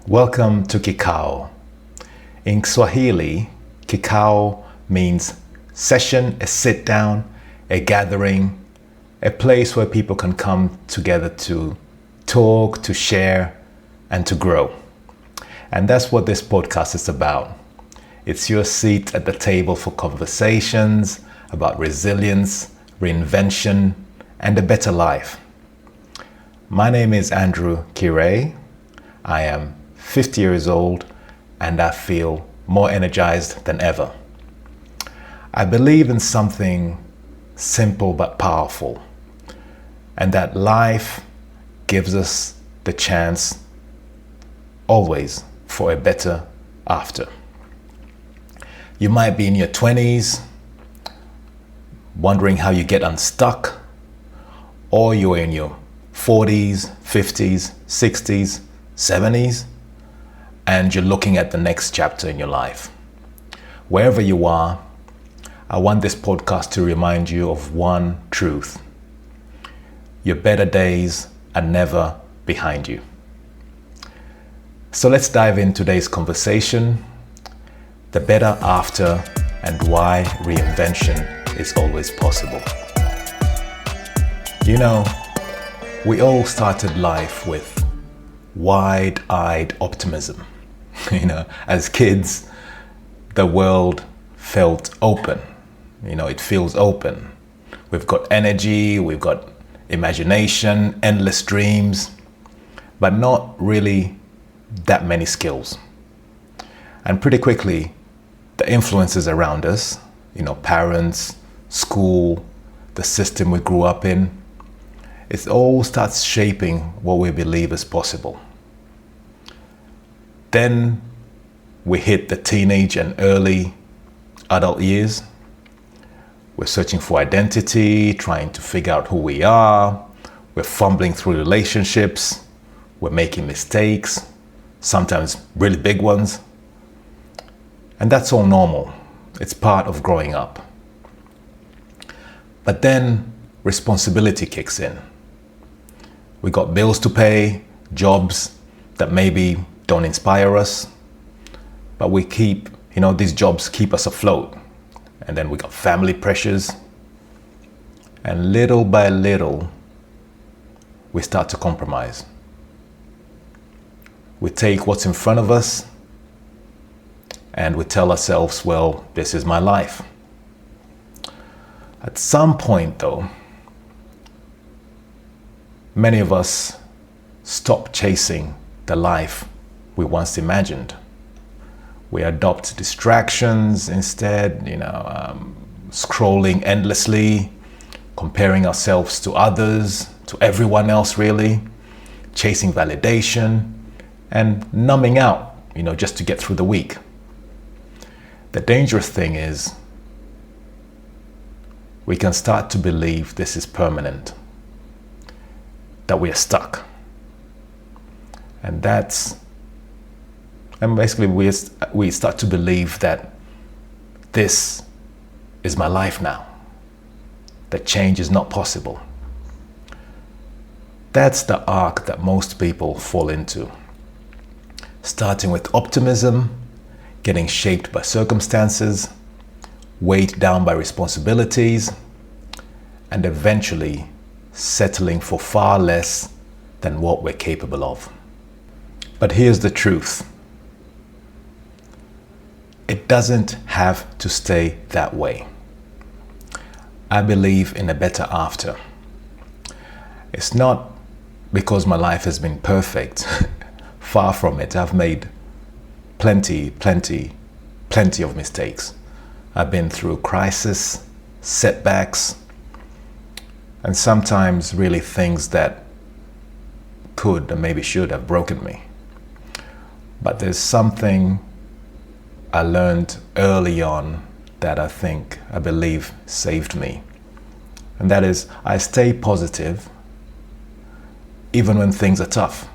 Welcome to Kikao. In Swahili, Kikao means session, a sit down, a gathering, a place where people can come together to talk, to share, and to grow. And that's what this podcast is about. It's your seat at the table for conversations about resilience, reinvention, and a better life. My name is Kirei. I am 50 years old and I feel more energized than ever. I believe in something simple but powerful, and that life gives us the chance always for a better after. You might be in your 20s wondering how you get unstuck, or you're in your 40s, 50s, 60s, 70s, and you're looking at the next chapter in your life. Wherever you are, I want this podcast to remind you of one truth. Your better days are never behind you. So let's dive into today's conversation, the better after and why reinvention is always possible. You know, we all started life with wide-eyed optimism. As kids, the world felt open. It feels open. We've got energy, we've got imagination, endless dreams, but not really that many skills. And pretty quickly, the influences around us, parents, school, the system we grew up in, it all starts shaping what we believe is possible. Then we hit the teenage and early adult years. We're searching for identity, trying to figure out who we are. We're fumbling through relationships. We're making mistakes, sometimes really big ones. And that's all normal. It's part of growing up. But then responsibility kicks in. We got bills to pay, jobs that maybe don't inspire us, but we keep, these jobs keep us afloat. And then we got family pressures. And little by little, we start to compromise. We take what's in front of us and we tell ourselves, well, this is my life. At some point though, many of us stop chasing the life we once imagined. We adopt distractions instead, scrolling endlessly, comparing ourselves to others, to everyone else really, chasing validation and numbing out, just to get through the week. The dangerous thing is we can start to believe this is permanent, that we are stuck. And basically we start to believe that this is my life now, that change is not possible. That's the arc that most people fall into. Starting with optimism, getting shaped by circumstances, weighed down by responsibilities, and eventually settling for far less than what we're capable of. But here's the truth. It doesn't have to stay that way. I believe in a better after. It's not because my life has been perfect. Far from it. I've made plenty of mistakes. I've been through crisis, setbacks, and sometimes really things that could and maybe should have broken me. But there's something I learned early on that I believe saved me. And that is, I stay positive even when things are tough.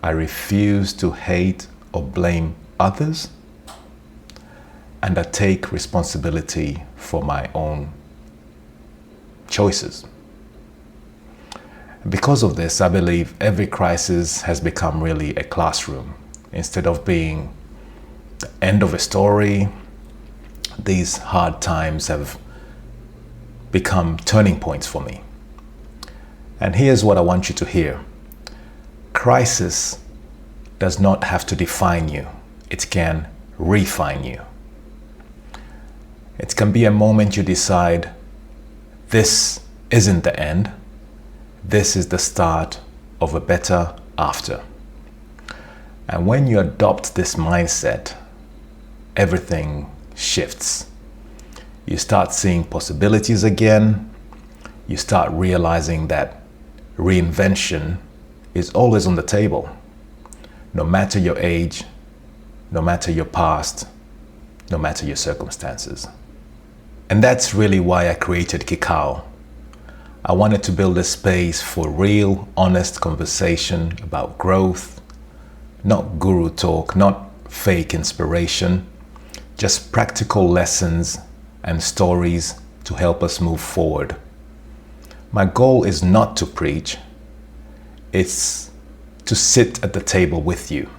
I refuse to hate or blame others, and I take responsibility for my own choices. Because of this, I believe every crisis has become really a classroom. Instead of being the end of a story, these hard times have become turning points for me. And here's what I want you to hear. Crisis does not have to define you. It can refine you. It can be a moment you decide, this isn't the end. This is the start of a better after. And when you adopt this mindset, everything shifts. You start seeing possibilities again. You start realizing that reinvention is always on the table. No matter your age, no matter your past, no matter your circumstances. And that's really why I created Kikao. I wanted to build a space for real, honest conversation about growth, not guru talk, not fake inspiration, just practical lessons and stories to help us move forward. My goal is not to preach, it's to sit at the table with you,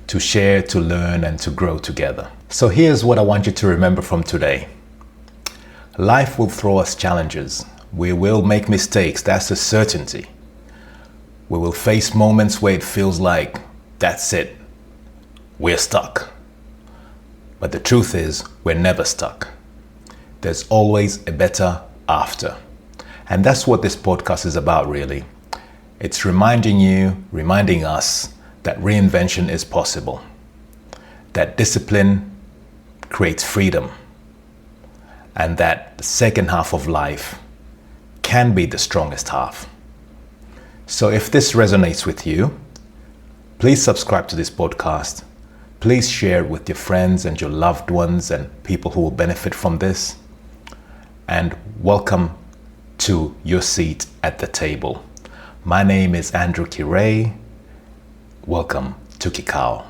to share, to learn, and to grow together. So here's what I want you to remember from today. Life will throw us challenges. We will make mistakes, that's a certainty. We will face moments where it feels like, that's it, we're stuck. But the truth is, we're never stuck. There's always a better after. And that's what this podcast is about, really. It's reminding us that reinvention is possible, that discipline creates freedom, and that the second half of life can be the strongest half. So if this resonates with you, please subscribe to this podcast. Please share it with your friends and your loved ones and people who will benefit from this. And welcome to your seat at the table. My name is Kirei. Welcome to Kikao.